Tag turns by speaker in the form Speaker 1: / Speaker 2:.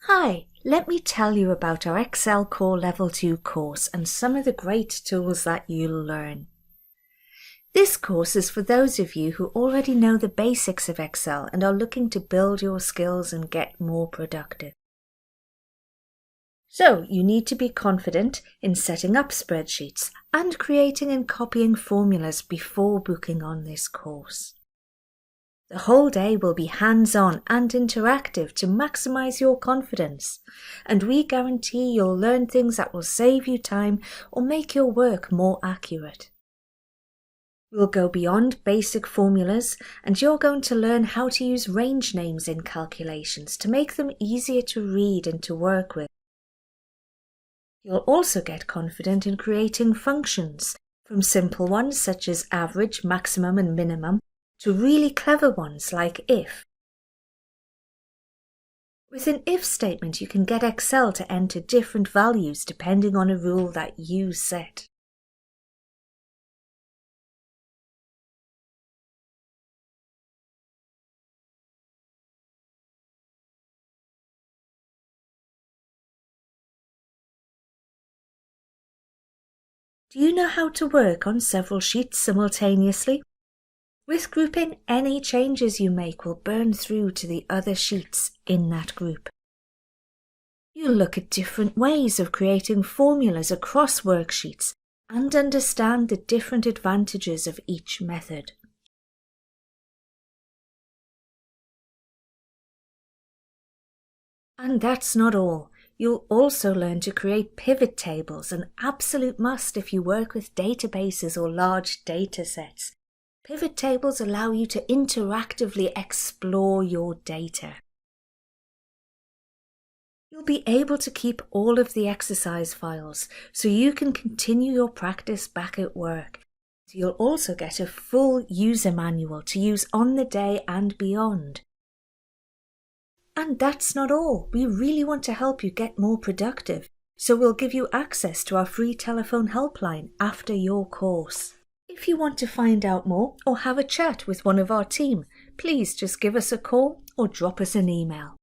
Speaker 1: Hi, let me tell you about our Excel Core Level 2 course and some of the great tools that you'll learn. This course is for those of you who already know the basics of Excel and are looking to build your skills and get more productive. So, you need to be confident in setting up spreadsheets and creating and copying formulas before booking on this course. The whole day will be hands-on and interactive to maximize your confidence, and we guarantee you'll learn things that will save you time or make your work more accurate. We'll go beyond basic formulas, and you're going to learn how to use range names in calculations to make them easier to read and to work with. You'll also get confident in creating functions, from simple ones such as average, maximum and minimum, to really clever ones like if. With an if statement, you can get Excel to enter different values depending on a rule that you set. Do you know how to work on several sheets simultaneously? With grouping, any changes you make will burn through to the other sheets in that group. You'll look at different ways of creating formulas across worksheets and understand the different advantages of each method. And that's not all. You'll also learn to create pivot tables, an absolute must if you work with databases or large data sets. Pivot tables allow you to interactively explore your data. You'll be able to keep all of the exercise files so you can continue your practice back at work. You'll also get a full user manual to use on the day and beyond. And that's not all. We really want to help you get more productive, so we'll give you access to our free telephone helpline after your course. If you want to find out more or have a chat with one of our team, please just give us a call or drop us an email.